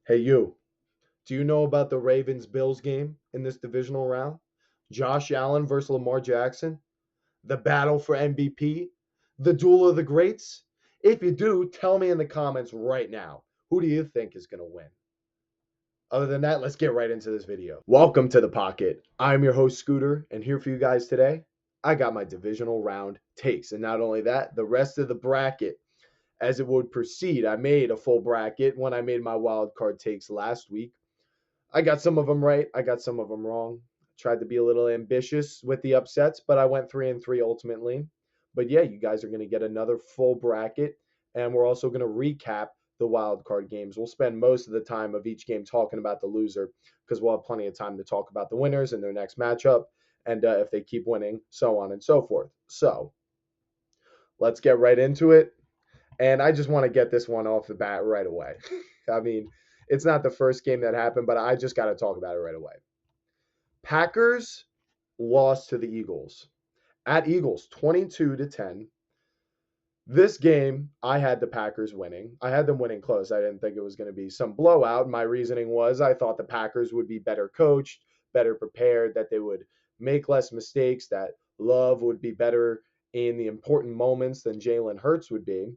Hey, you. Do you know about the Ravens Bills game in this divisional round? Josh Allen versus Lamar Jackson? The battle for MVP? The duel of the greats? If you do, tell me in the comments right now. Who do you think is going to win? Other than that, let's get right into this video. Welcome to the Pocket. I'm your host, Scooter, and here for you guys today, I got my divisional round takes. And not only that, the rest of the bracket as it would proceed. I made a full bracket when I made my wild card takes last week. I got some of them right. I got some of them wrong. Tried to be a little ambitious with the upsets, but I went 3-3 ultimately. But yeah, you guys are going to get another full bracket, and we're also going to recap the wild card games. We'll spend most of the time of each game talking about the loser because we'll have plenty of time to talk about the winners and their next matchup, and if they keep winning, so on and so forth. So let's get right into it. And I just want to get this one off the bat right away. I mean, it's not the first game that happened, but I just got to talk about it right away. Packers lost to the Eagles at Eagles 22-10. This game, I had the Packers winning. I had them winning close. I didn't think it was going to be some blowout. My reasoning was I thought the Packers would be better coached, better prepared, that they would make less mistakes, that Love would be better in the important moments than Jalen Hurts would be.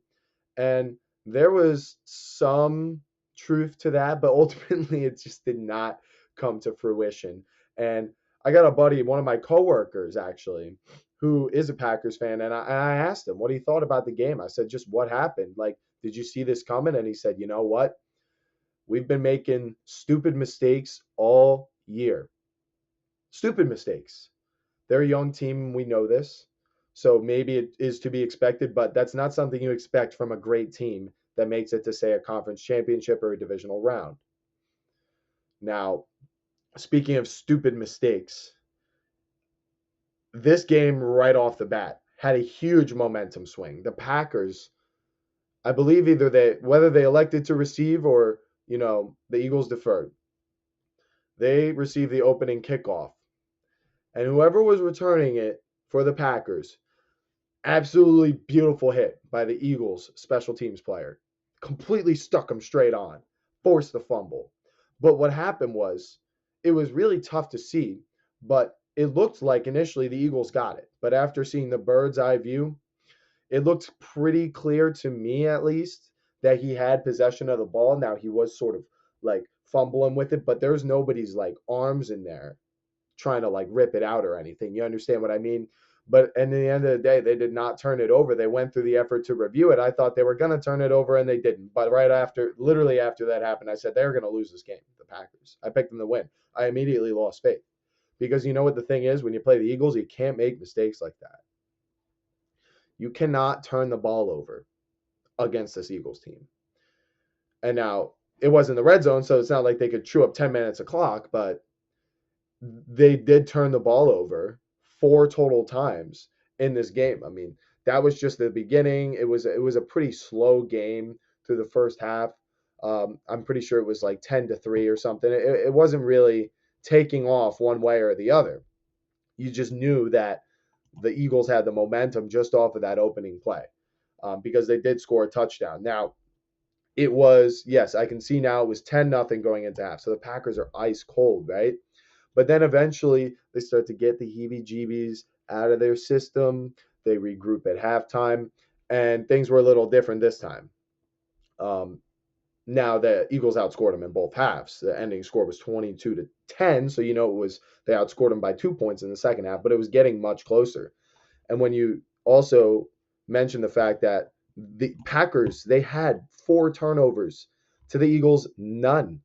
And there was some truth to that, but ultimately it just did not come to fruition. And I got a buddy, one of my coworkers actually, who is a Packers fan, and I asked him what he thought about the game. I said, just what happened? Like, did you see this coming? And he said, you know what? We've been making stupid mistakes all year. Stupid mistakes. They're a young team. We know this. So maybe it is to be expected, but that's not something you expect from a great team that makes it to, say, a conference championship or a divisional round. Now, speaking of stupid mistakes, this game right off the bat had a huge momentum swing. The Packers, I believe either whether they elected to receive or, the Eagles deferred. They received the opening kickoff. And whoever was returning it for the Packers, absolutely beautiful hit by the Eagles special teams player. Completely stuck him straight on, forced the fumble. But what happened was it was really tough to see, but it looked like initially the Eagles got it. But after seeing the bird's eye view, it looked pretty clear to me at least that he had possession of the ball. Now he was sort of like fumbling with it, but there's nobody's like arms in there trying to like rip it out or anything. You understand what I mean? But in the end of the day, they did not turn it over. They went through the effort to review it. I thought they were going to turn it over and they didn't. But right after, literally after that happened, I said they're going to lose this game, the Packers. I picked them to win. I immediately lost faith because you know what the thing is? When you play the Eagles, you can't make mistakes like that. You cannot turn the ball over against this Eagles team. And now it wasn't the red zone, so it's not like they could chew up 10 minutes of clock, but they did turn the ball over 4 total times in this game. I mean, that was just the beginning. It was a pretty slow game through the first half. I'm pretty sure it was like 10-3 or something. It wasn't really taking off one way or the other. You just knew that the Eagles had the momentum just off of that opening play because they did score a touchdown. Now, it was, yes, I can see now it was 10-0 going into half. So the Packers are ice cold, right? But then eventually they start to get the heebie jeebies out of their system. They regroup at halftime, and things were a little different this time. Um, Now the Eagles outscored them in both halves. The ending score was 22-10, so it was they outscored them by 2 points in the second half, but it was getting much closer. And when you also mention the fact that the Packers, they had 4 turnovers to the Eagles, none.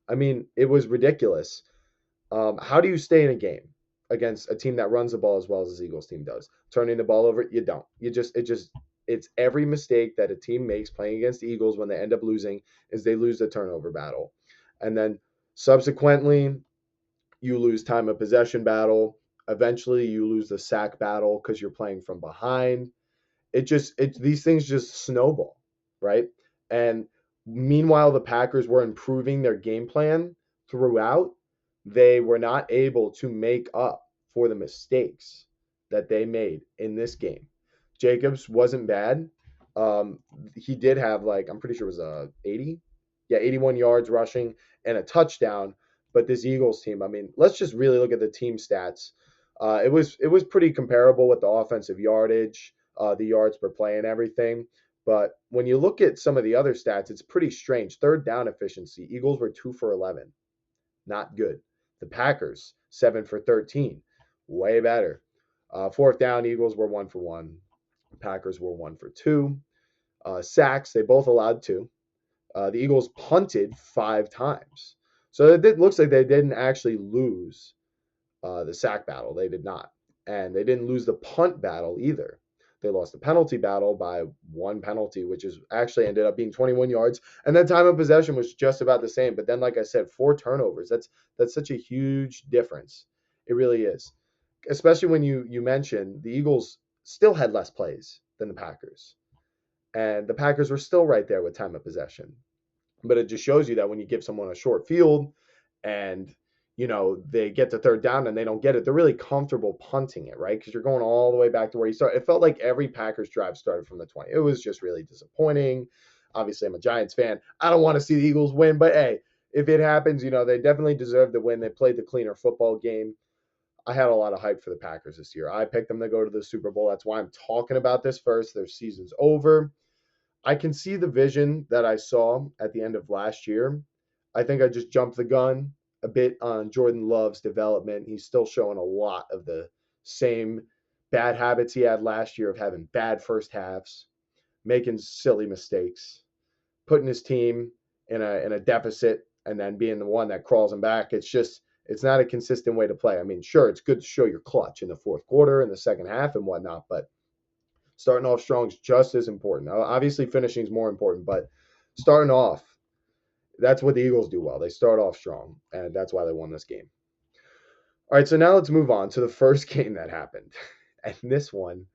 I mean, it was ridiculous. How do you stay in a game against a team that runs the ball as well as the Eagles team does? Turning the ball over, you don't. It's every mistake that a team makes playing against the Eagles when they end up losing is they lose the turnover battle. And then subsequently, you lose time of possession battle. Eventually, you lose the sack battle because you're playing from behind. These things just snowball, right? And meanwhile, the Packers were improving their game plan throughout. They were not able to make up for the mistakes that they made in this game. Jacobs wasn't bad. He did have like I'm pretty sure it was a 80. yeah, 81 yards rushing and a touchdown. But this Eagles team, I mean, let's just really look at the team stats. It was pretty comparable with the offensive yardage, the yards per play, and everything. But when you look at some of the other stats, it's pretty strange. Third down efficiency, Eagles were 2 for 11, not good. The Packers 7 for 13, way better. Fourth down, Eagles were 1 for 1. Packers were 1 for 2. Sacks, they both allowed 2. The Eagles punted 5 times. So it looks like they didn't actually lose the sack battle. They did not. And they didn't lose the punt battle either. They lost the penalty battle by 1 penalty, which is actually ended up being 21 yards. And then time of possession was just about the same. But then, like I said, 4 turnovers. That's such a huge difference. It really is. Especially when you mentioned the Eagles still had less plays than the Packers. And the Packers were still right there with time of possession. But it just shows you that when you give someone a short field and they get to third down and they don't get it, they're really comfortable punting it, right? Because you're going all the way back to where you start. It felt like every Packers drive started from the 20. It was just really disappointing. Obviously, I'm a Giants fan. I don't want to see the Eagles win, but hey, if it happens, they definitely deserve the win. They played the cleaner football game. I had a lot of hype for the Packers this year. I picked them to go to the Super Bowl. That's why I'm talking about this first. Their season's over. I can see the vision that I saw at the end of last year. I think I just jumped the gun a bit on Jordan Love's development. He's still showing a lot of the same bad habits he had last year of having bad first halves, making silly mistakes, putting his team in a deficit, and then being the one that crawls him back. It's not a consistent way to play. I mean, sure, it's good to show your clutch in the fourth quarter, in the second half, and whatnot, but starting off strong is just as important. Obviously, finishing is more important, but starting off, that's what the Eagles do well. They start off strong, and that's why they won this game. All right, so now let's move on to the first game that happened. And this one,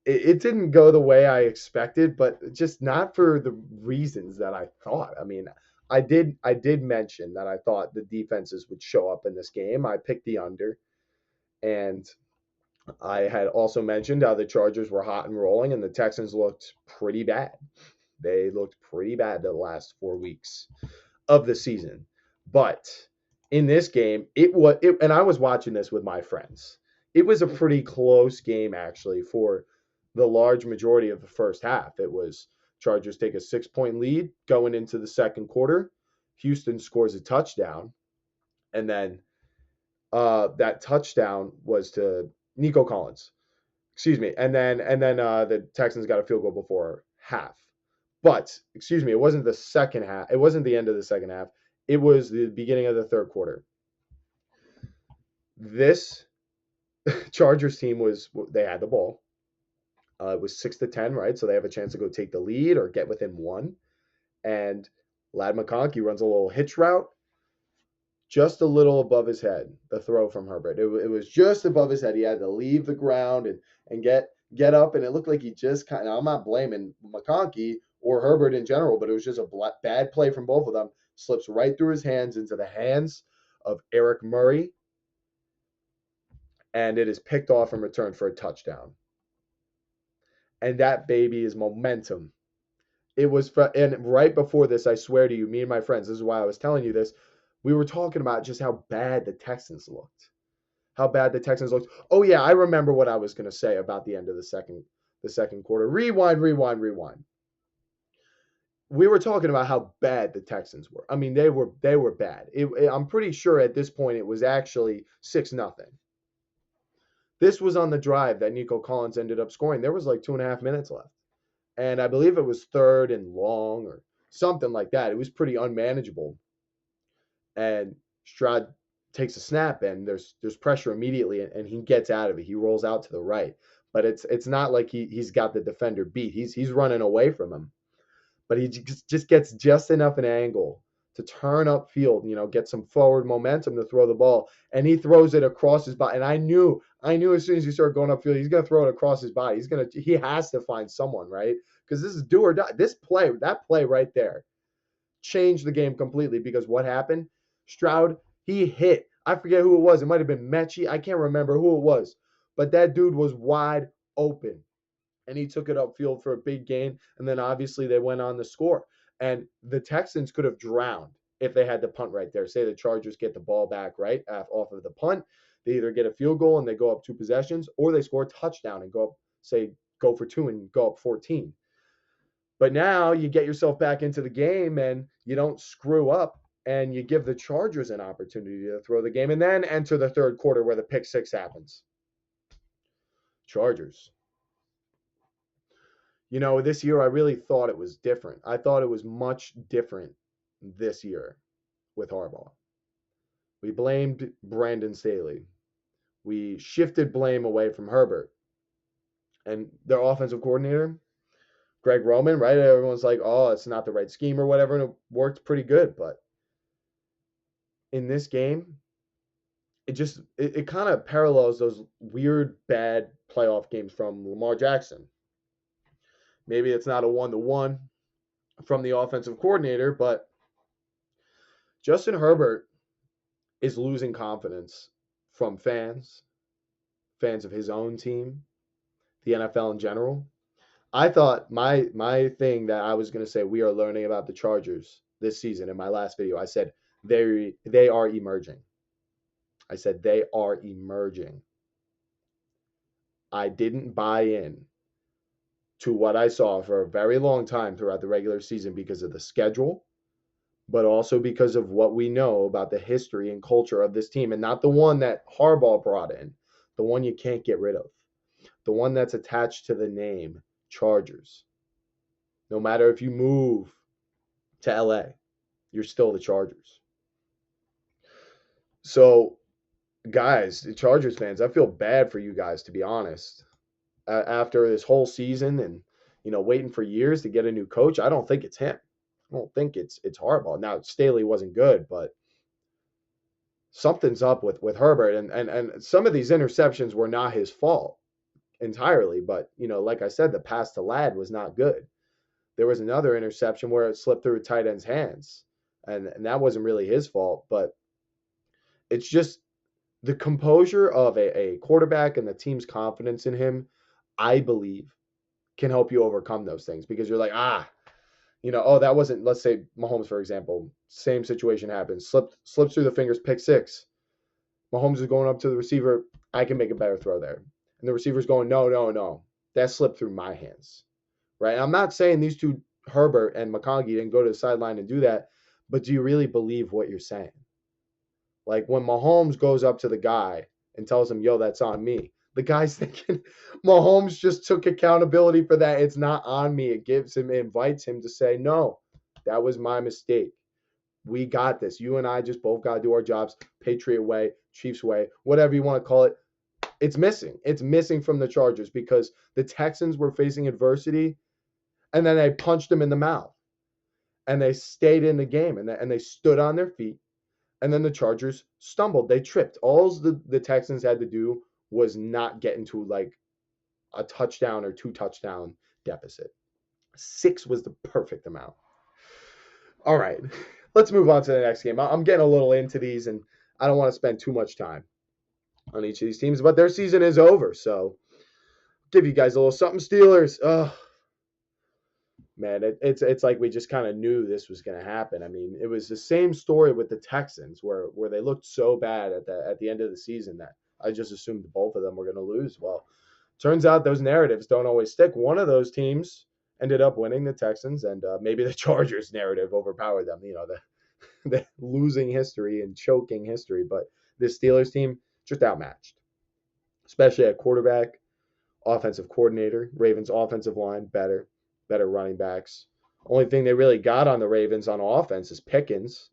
it didn't go the way I expected, but just not for the reasons that I thought. I mean, I did mention that I thought the defenses would show up in this game. I picked the under, and I had also mentioned how the Chargers were hot and rolling, and the Texans looked pretty bad. They looked pretty bad the last 4 weeks of the season. But in this game, and I was watching this with my friends. It was a pretty close game, actually, for the large majority of the first half. It was Chargers take a 6-point lead going into the second quarter. Houston scores a touchdown, and then that touchdown was to Nico Collins. Excuse me. And then the Texans got a field goal before half. But, excuse me, it wasn't the second half. It wasn't the end of the second half. It was the beginning of the third quarter. This Chargers team they had the ball. It was 6-10, right? So they have a chance to go take the lead or get within 1. And Ladd McConkey runs a little hitch route just a little above his head, the throw from Herbert. It was just above his head. He had to leave the ground and get up, and it looked like he just kind of, I'm not blaming McConkey or Herbert in general, but it was just a bad play from both of them. Slips right through his hands into the hands of Eric Murray, and it is picked off and returned for a touchdown. And that baby is momentum. And right before this, I swear to you, me and my friends, this is why I was telling you this, we were talking about just how bad the Texans looked. Oh yeah, I remember what I was going to say about the end of the second quarter. Rewind. We were talking about how bad the Texans were. I mean, they were bad. I'm pretty sure at this point it was actually 6-0. This was on the drive that Nico Collins ended up scoring. There was like 2.5 minutes left. And I believe it was 3rd and long or something like that. It was pretty unmanageable. And Stroud takes a snap, and there's pressure immediately, and he gets out of it. He rolls out to the right. But it's not like he's got the defender beat. He's running away from him. But he just gets just enough an angle to turn upfield, get some forward momentum to throw the ball. And he throws it across his body. And I knew as soon as he started going upfield, he's going to throw it across his body. He has to find someone, right? Because this is do or die. That play right there changed the game completely, because what happened? Stroud, he hit. I forget who it was. It might have been Mechie. I can't remember who it was. But that dude was wide open. And he took it upfield for a big gain. And then obviously they went on to score. And the Texans could have drowned if they had the punt right there. Say the Chargers get the ball back right off of the punt. They either get a field goal and they go up 2 possessions, or they score a touchdown and go up, say, go for 2 and go up 14. But now you get yourself back into the game and you don't screw up and you give the Chargers an opportunity to throw the game and then enter the third quarter where the pick six happens. Chargers. This year I really thought it was different. I thought it was much different this year with Harbaugh. We blamed Brandon Staley. We shifted blame away from Herbert. And their offensive coordinator, Greg Roman, right? Everyone's like, oh, it's not the right scheme or whatever. And it worked pretty good. But in this game, it kind of parallels those weird, bad playoff games from Lamar Jackson. Maybe it's not a 1-to-1 from the offensive coordinator, but Justin Herbert is losing confidence from fans of his own team, the NFL in general. I thought my thing that I was going to say we are learning about the Chargers this season in my last video, I said they are emerging. I said they are emerging. I didn't buy in to what I saw for a very long time throughout the regular season because of the schedule, but also because of what we know about the history and culture of this team, and not the one that Harbaugh brought in, the one you can't get rid of, the one that's attached to the name Chargers. No matter if you move to LA, you're still the Chargers. So, guys, the Chargers fans, I feel bad for you guys, to be honest. After this whole season and waiting for years to get a new coach, I don't think it's him. I don't think it's Harbaugh. Now, Staley wasn't good, but something's up with Herbert, and some of these interceptions were not his fault entirely, but like I said, the pass to Ladd was not good. There was another interception where it slipped through a tight end's hands, and that wasn't really his fault, but it's just the composure of a quarterback and the team's confidence in him, I believe, can help you overcome those things, because you're like, that wasn't, let's say Mahomes, for example, same situation happens, slips through the fingers, pick six. Mahomes is going up to the receiver, I can make a better throw there. And the receiver's going, no, that slipped through my hands, right? And I'm not saying these two, Herbert and McConkey, didn't go to the sideline and do that, but do you really believe what you're saying? Like when Mahomes goes up to the guy and tells him, yo, that's on me, the guy's thinking Mahomes just took accountability for that. It's not on me. It invites him to say, no, that was my mistake. We got this. You and I just both got to do our jobs, Patriot way, Chiefs way, whatever you want to call it. It's missing. It's missing from the Chargers because the Texans were facing adversity, and then they punched them in the mouth, and they stayed in the game, and they stood on their feet, and then the Chargers stumbled. They tripped. All the Texans had to do was not get into like a touchdown or 2 touchdown deficit. 6 was the perfect amount. All right, let's move on to the next game. I'm getting a little into these, and I don't want to spend too much time on each of these teams, but their season is over, so give you guys a little something. Steelers, man, it's like we just kind of knew this was going to happen. I mean, it was the same story with the Texans where they looked so bad at the end of the season that I just assumed both of them were going to lose. Well, turns out those narratives don't always stick. One of those teams ended up winning, the Texans, and maybe the Chargers narrative overpowered them, the losing history and choking history, but this Steelers team just outmatched, especially at quarterback, offensive coordinator, Ravens offensive line, better running backs. Only thing they really got on the Ravens on offense is Pickens.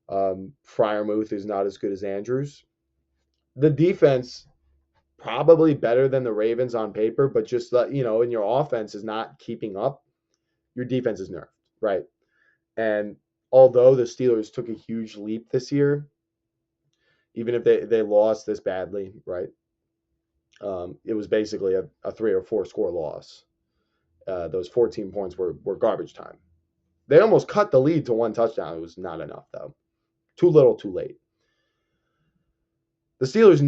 Freiermuth is not as good as Andrews. The defense, probably better than the Ravens on paper, but just, in your offense is not keeping up. Your defense is nerfed, right? And although the Steelers took a huge leap this year, even if they lost this badly, right? It was basically a 3 or 4 score loss. Those 14 points were garbage time. They almost cut the lead to 1 touchdown. It was not enough, though. Too little, too late. The Steelers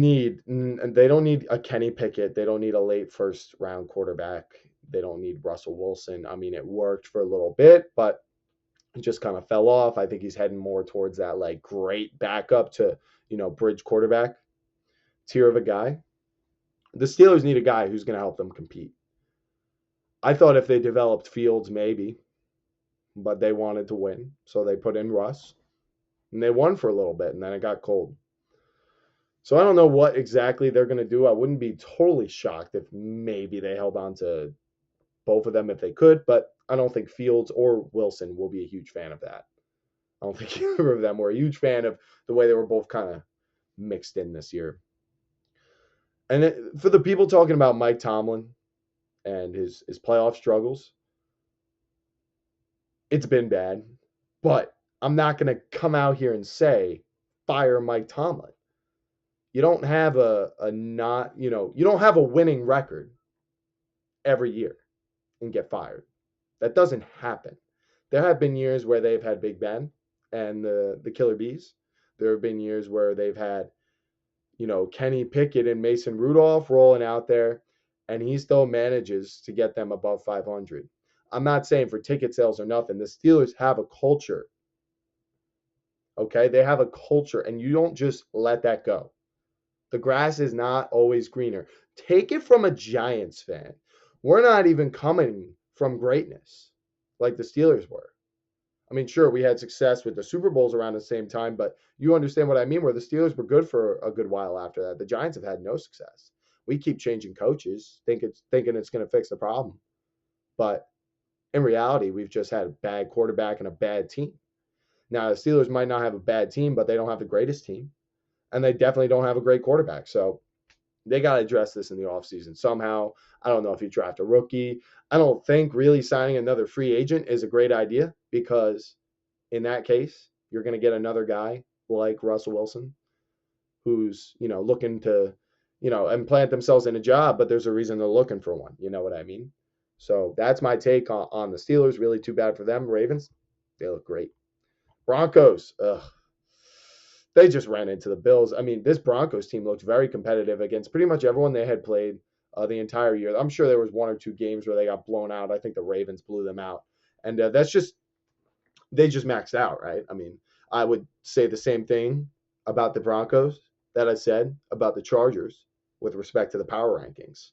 they don't need a Kenny Pickett. They don't need a late first-round quarterback. They don't need Russell Wilson. I mean, it worked for a little bit, but He just kind of fell off. I think he's heading more towards that like great backup to, bridge quarterback tier of a guy. The Steelers need a guy who's going to help them compete. I thought if they developed Fields, maybe, but they wanted to win. So they put in Russ and they won for a little bit and then it got cold. So I don't know what exactly they're going to do. I wouldn't be totally shocked if maybe they held on to both of them if they could, but I don't think Fields or Wilson will be a huge fan of that. I don't think either of them were a huge fan of the way they were both kind of mixed in this year. And for the people talking about Mike Tomlin and his playoff struggles, it's been bad, but I'm not going to come out here and say fire Mike Tomlin. You don't have a not, you don't have a winning record every year and get fired. That doesn't happen. There have been years where they've had Big Ben and the Killer Bees. There have been years where they've had, Kenny Pickett and Mason Rudolph rolling out there, and he still manages to get them above 500. I'm not saying for ticket sales or nothing. The Steelers have a culture. Okay? They have a culture, and you don't just let that go. The grass is not always greener. Take it from a Giants fan. We're not even coming from greatness like the Steelers were. I mean, sure, we had success with the Super Bowls around the same time, but you understand what I mean, where the Steelers were good for a good while after that. The Giants have had no success. We keep changing coaches, thinking it's going to fix the problem. But in reality, we've just had a bad quarterback and a bad team. Now, the Steelers might not have a bad team, but they don't have the greatest team. And they definitely don't have a great quarterback. So they got to address this in the offseason somehow. I don't know if you draft a rookie. I don't think really signing another free agent is a great idea because in that case, you're going to get another guy like Russell Wilson who's, looking to, implant themselves in a job, but there's a reason they're looking for one. You know what I mean? So that's my take on the Steelers. Really too bad for them. Ravens, they look great. Broncos, ugh. They just ran into the Bills. I mean, this Broncos team looked very competitive against pretty much everyone they had played the entire year. I'm sure there was one or two games where they got blown out. I think the Ravens blew them out. And they just maxed out, right? I mean, I would say the same thing about the Broncos that I said about the Chargers with respect to the power rankings.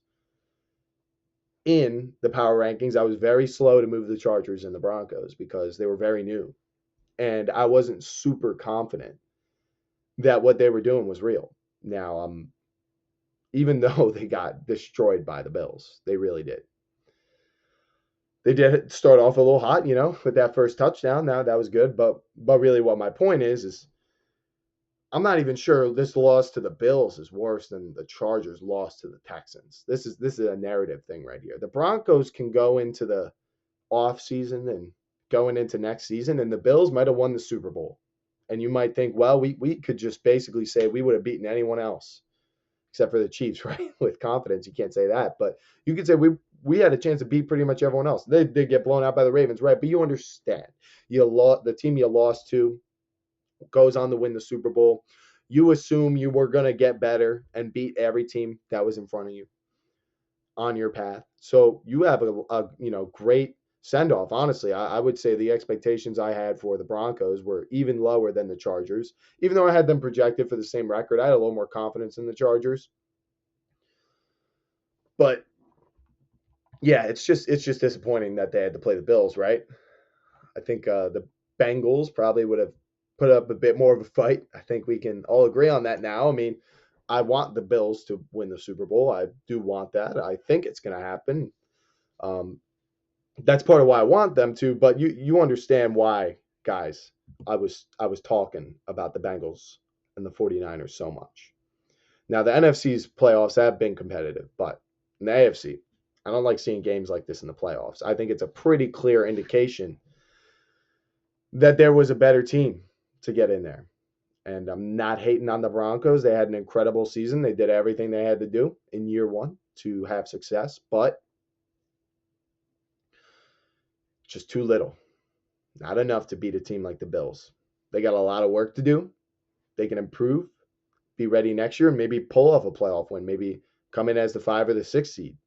In the power rankings, I was very slow to move the Chargers and the Broncos because they were very new. And I wasn't super confident that what they were doing was real. Now, even though they got destroyed by the Bills, they really did. They did start off a little hot, with that first touchdown. Now that was good, but really, what my point is I'm not even sure this loss to the Bills is worse than the Chargers loss to the Texans. This is a narrative thing right here. The Broncos can go into the off season and going into next season, and the Bills might have won the Super Bowl. And you might think, well, we could just basically say we would have beaten anyone else except for the Chiefs, right? With confidence, you can't say that. But you could say we had a chance to beat pretty much everyone else. They did get blown out by the Ravens, right? But you understand. The team you lost to goes on to win the Super Bowl. You assume you were going to get better and beat every team that was in front of you on your path. So you have a great send-off. Honestly, I would say the expectations I had for the Broncos were even lower than the Chargers. Even though I had them projected for the same record, I had a little more confidence in the Chargers. But yeah, it's just disappointing that they had to play the Bills, right? I think the Bengals probably would have put up a bit more of a fight. I think we can all agree on that now. I mean, I want the Bills to win the Super Bowl. I do want that. I think it's going to happen. That's part of why I want them to, but you understand why, guys, I was talking about the Bengals and the 49ers so much. Now, the NFC's playoffs have been competitive, but in the AFC, I don't like seeing games like this in the playoffs. I think it's a pretty clear indication that there was a better team to get in there. And I'm not hating on the Broncos. They had an incredible season. They did everything they had to do in year one to have success, but just too little. Not enough to beat a team like the Bills. They got a lot of work to do. They can improve, be ready next year, and maybe pull off a playoff win. Maybe come in as the 5 or the 6 seed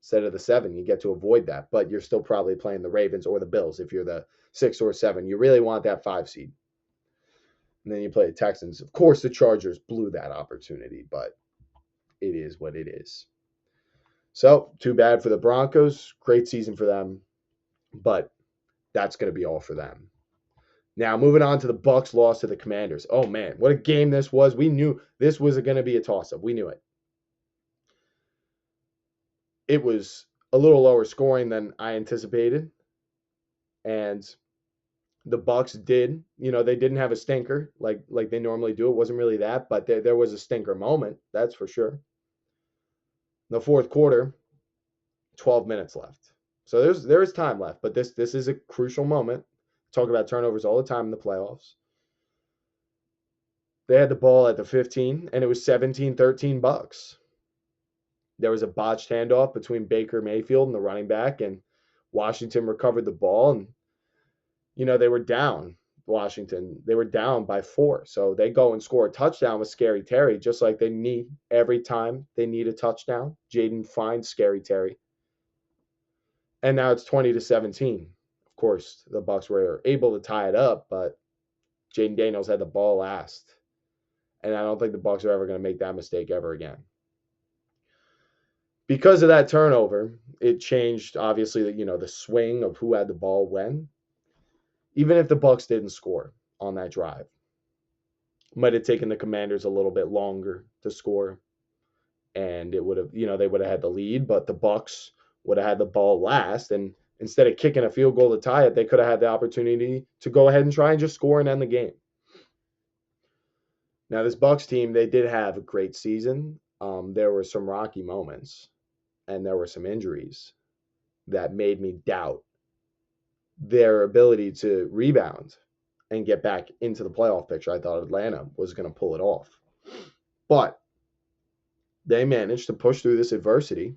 instead of the 7. You get to avoid that, but you're still probably playing the Ravens or the Bills if you're the 6 or 7. You really want that 5 seed. And then you play the Texans. Of course, the Chargers blew that opportunity, but it is what it is. So, too bad for the Broncos. Great season for them, but that's going to be all for them. Now, moving on to the Bucs loss to the Commanders. Oh man, what a game this was. We knew this was going to be a toss-up. We knew it. It was a little lower scoring than I anticipated. And the Bucs did, they didn't have a stinker like they normally do. It wasn't really that, but there was a stinker moment, that's for sure. In the fourth quarter, 12 minutes left. So there is time left, but this is a crucial moment. Talk about turnovers all the time in the playoffs. They had the ball at the 15, and it was 17-13 Bucs. There was a botched handoff between Baker Mayfield and the running back, and Washington recovered the ball, and they were down. Washington, they were down by 4, so they go and score a touchdown with Scary Terry, just like they need every time they need a touchdown. Jaden finds Scary Terry, and now it's 20-17. Of course, the Bucs were able to tie it up, but Jaden Daniels had the ball last, and I don't think the Bucs are ever going to make that mistake ever again. Because of that turnover, it changed, obviously, the swing of who had the ball when. Even if the Bucs didn't score on that drive, might have taken the Commanders a little bit longer to score, and it would have, they would have had the lead, but the Bucs would have had the ball last, and instead of kicking a field goal to tie it, they could have had the opportunity to go ahead and try and just score and end the game. Now, this Bucs team, they did have a great season. There were some rocky moments, and there were some injuries that made me doubt their ability to rebound and get back into the playoff picture. I thought Atlanta was going to pull it off. But they managed to push through this adversity.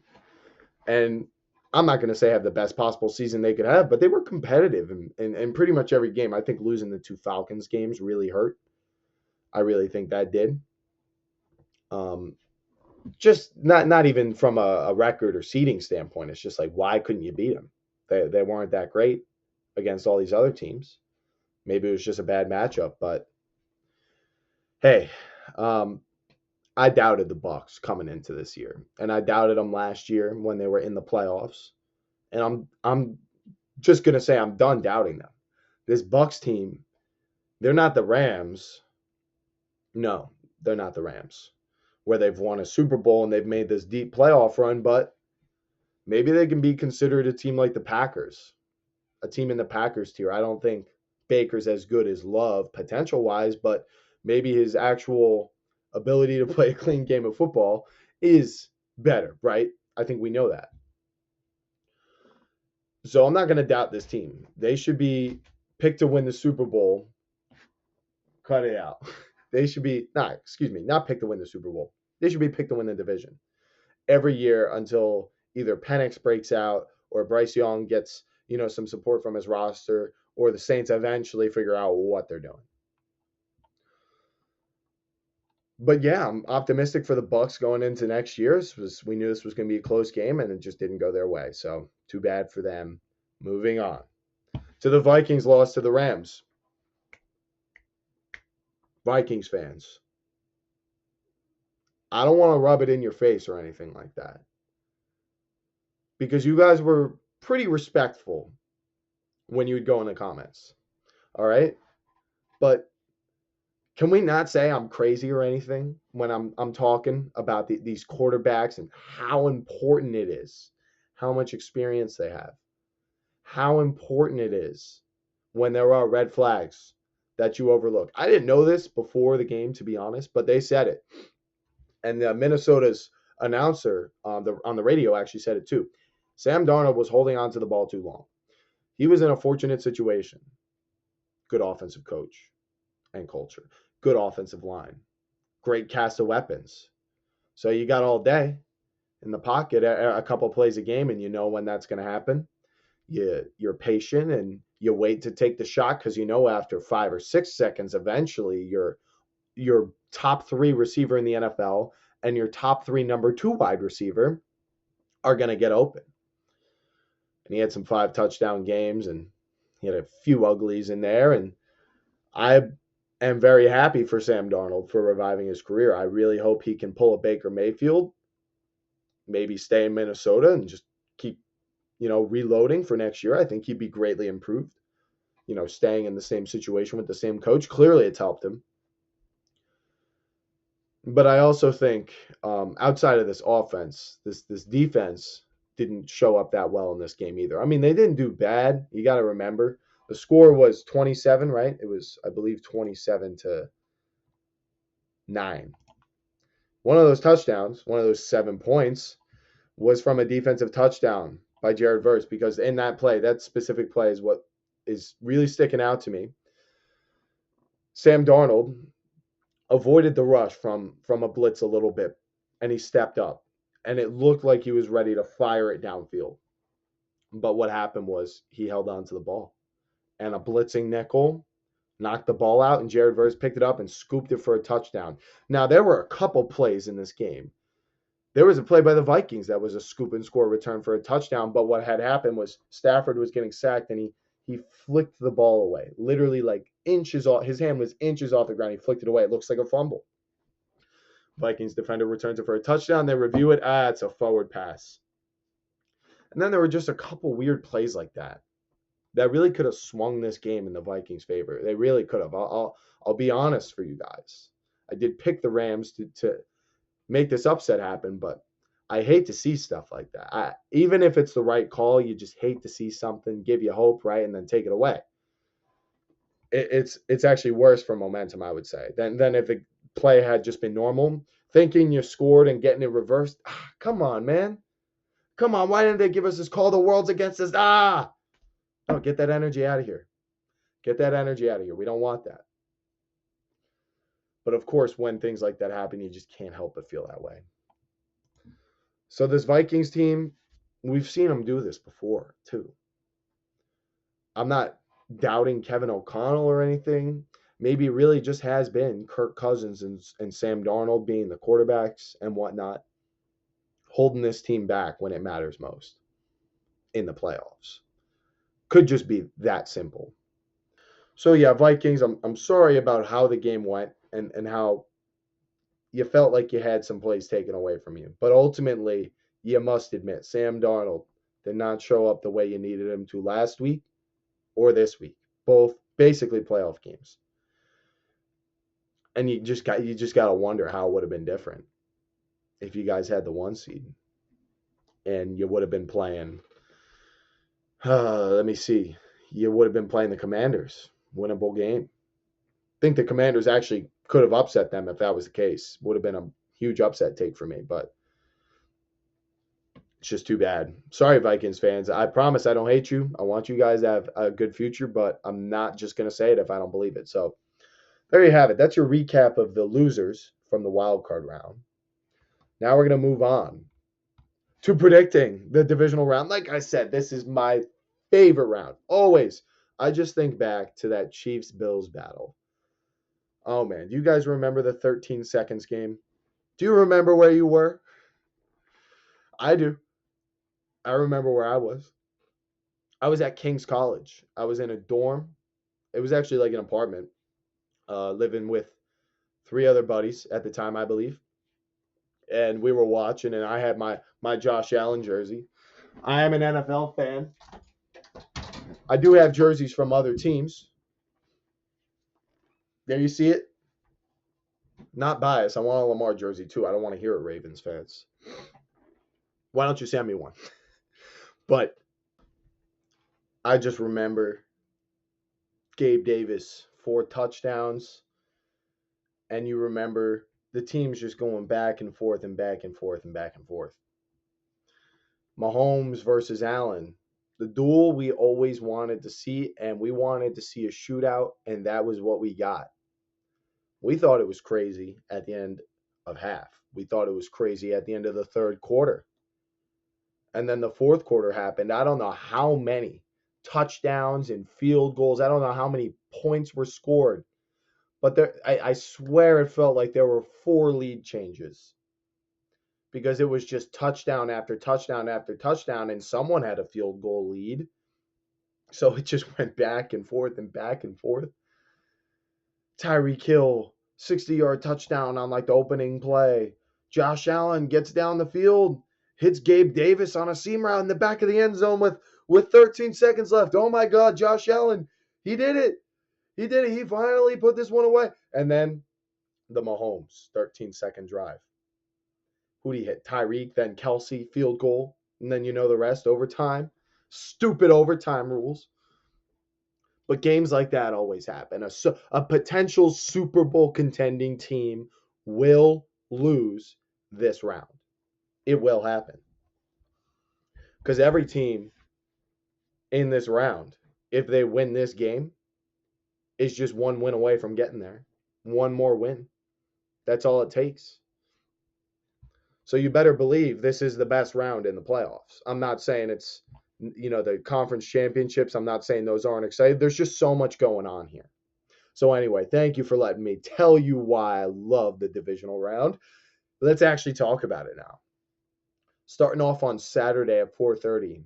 And I'm not going to say have the best possible season they could have, but they were competitive in pretty much every game. I think losing the 2 Falcons games really hurt. I really think that did. Just not even from a record or seeding standpoint. It's just like, why couldn't you beat them? They weren't that great against all these other teams. Maybe it was just a bad matchup, but hey, I doubted the Bucs coming into this year, and I doubted them last year when they were in the playoffs. And I'm just gonna say I'm done doubting them. This Bucs team, they're not the Rams. No, they're not the Rams, where they've won a Super Bowl and they've made this deep playoff run, but maybe they can be considered a team like the Packers. A team in the Packers tier. I don't think Baker's as good as Love potential-wise, but maybe his actual ability to play a clean game of football is better, right? I think we know that. So I'm not going to doubt this team. They should be picked to win the Super Bowl. Cut it out. They should be, not picked to win the Super Bowl. They should be picked to win the division every year until either Penix breaks out or Bryce Young gets some support from his roster, or the Saints eventually figure out what they're doing. But yeah, I'm optimistic for the Bucs going into next year. We knew this was going to be a close game, and it just didn't go their way. So too bad for them. Moving on to the Vikings loss to the Rams. Vikings fans, I don't want to rub it in your face or anything like that, because you guys were pretty respectful when you would go in the comments. All right? But can we not say I'm crazy or anything when I'm talking about these quarterbacks and how important it is, how much experience they have, how important it is when there are red flags that you overlook. I didn't know this before the game, to be honest, but they said it. And Minnesota's announcer on the radio actually said it too. Sam Darnold was holding on to the ball too long. He was in a fortunate situation. Good offensive coach and culture. Good offensive line. Great cast of weapons. So you got all day in the pocket, a couple plays a game, and you know when that's going to happen. You're patient and you wait to take the shot because you know after 5 or 6 seconds, eventually your top 3 receiver in the NFL and your top 3 number 2 wide receiver are going to get open. And he had some 5 touchdown games, and He had a few uglies in there, and I am very happy for Sam Darnold for reviving his career. I really hope he can pull a Baker Mayfield, maybe stay in Minnesota and just keep, reloading for next year. I think he'd be greatly improved. Staying in the same situation with the same coach. Clearly, it's helped him. But I also think outside of this offense, this defense didn't show up that well in this game either. I mean, they didn't do bad. You got to remember the score was 27, right? It was, I believe, 27-9. One of those touchdowns, one of those 7 points, was from a defensive touchdown by Jared Verse, because in that play, that specific play is what is really sticking out to me. Sam Darnold avoided the rush from a blitz a little bit, and he stepped up, and it looked like he was ready to fire it downfield. But what happened was he held on to the ball, and a blitzing nickel knocked the ball out, and Jared Verse picked it up and scooped it for a touchdown. Now, there were a couple plays in this game. There was a play by the Vikings that was a scoop and score return for a touchdown, but what had happened was Stafford was getting sacked, and he flicked the ball away, literally like inches off. His hand was inches off the ground. He flicked it away. It looks like a fumble. Vikings defender returns it for a touchdown. They review it. It's a forward pass. And then there were just a couple weird plays like that really could have swung this game in the Vikings' favor. They really could have. I'll be honest for you guys. I did pick the Rams to make this upset happen, but I hate to see stuff like that. Even if it's the right call, you just hate to see something give you hope, right, and then take it away. It's actually worse for momentum, I would say, than if the play had just been normal. Thinking you scored and getting it reversed. Come on, man. Come on. Why didn't they give us this call? The world's against us. No, get that energy out of here. Get that energy out of here. We don't want that. But of course, when things like that happen, you just can't help but feel that way. So this Vikings team, we've seen them do this before, too. I'm not doubting Kevin O'Connell or anything. Maybe it really just has been Kirk Cousins and Sam Darnold being the quarterbacks and whatnot, holding this team back when it matters most in the playoffs. Could just be that simple. So yeah, Vikings, I'm sorry about how the game went and how you felt like you had some plays taken away from you. But ultimately, you must admit, Sam Darnold did not show up the way you needed him to last week or this week. Both basically playoff games. And you just got to wonder how it would have been different if you guys had the 1 seed and you would have been playing. Let me see. You would have been playing the Commanders. Winnable game. I think the Commanders actually could have upset them if that was the case. Would have been a huge upset take for me, but it's just too bad. Sorry, Vikings fans. I promise I don't hate you. I want you guys to have a good future, but I'm not just going to say it if I don't believe it. So there you have it. That's your recap of the losers from the Wildcard Round. Now we're going to move on to predicting the divisional round. Like I said, this is my favorite round. Always. I just think back to that Chiefs-Bills battle. Oh, man. Do you guys remember the 13 seconds game? Do you remember where you were? I do. I remember where I was. I was at King's College. I was in a dorm. It was actually like an apartment, living with 3 other buddies at the time, I believe. And we were watching, and I had my Josh Allen jersey. I am an NFL fan. I do have jerseys from other teams. There you see it. Not biased. I want a Lamar jersey too. I don't want to hear it, Ravens fans. Why don't you send me one? But I just remember Gabe Davis, 4 touchdowns. And you remember the teams just going back and forth and back and forth and back and forth. Mahomes versus Allen. The duel we always wanted to see, and we wanted to see a shootout, and that was what we got. We thought it was crazy at the end of half. We thought it was crazy at the end of the 3rd quarter. And then the 4th quarter happened. I don't know how many touchdowns and field goals. I don't know how many points were scored. But I swear it felt like there were 4 lead changes. Because it was just touchdown after touchdown after touchdown, and someone had a field goal lead. So it just went back and forth and back and forth. Tyreek Hill, 60-yard touchdown on like the opening play. Josh Allen gets down the field, hits Gabe Davis on a seam route in the back of the end zone with 13 seconds left. Oh my God, Josh Allen, he did it. He did it. He finally put this one away. And then the Mahomes 13-second drive. Who'd he hit? Tyreek, then Kelsey, field goal. And then you know the rest, overtime. Stupid overtime rules. But games like that always happen. A potential Super Bowl contending team will lose this round. It will happen. Because every team in this round, if they win this game, is just one win away from getting there. One more win. That's all it takes. So you better believe this is the best round in the playoffs. I'm not saying it's, the conference championships. I'm not saying those aren't exciting. There's just so much going on here. So anyway, thank you for letting me tell you why I love the divisional round. Let's actually talk about it now. Starting off on Saturday at 4:30,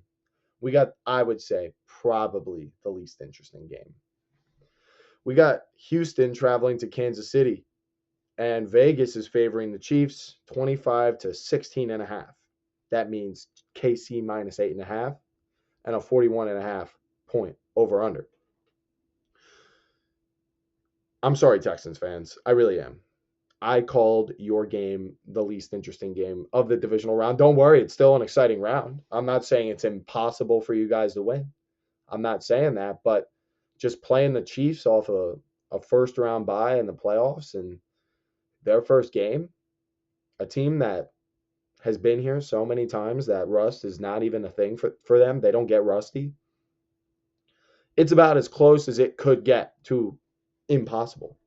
we got, I would say, probably the least interesting game. We got Houston traveling to Kansas City, and Vegas is favoring the Chiefs 25 to 16.5. That means KC minus 8.5 and a 41.5 point over under. I'm sorry, Texans fans. I really am. I called your game the least interesting game of the divisional round. Don't worry, it's still an exciting round. I'm not saying it's impossible for you guys to win. I'm not saying that, but just playing the Chiefs off a first round bye in the playoffs and their first game, a team that has been here so many times that rust is not even a thing for them. They don't get rusty. It's about as close as it could get to impossible.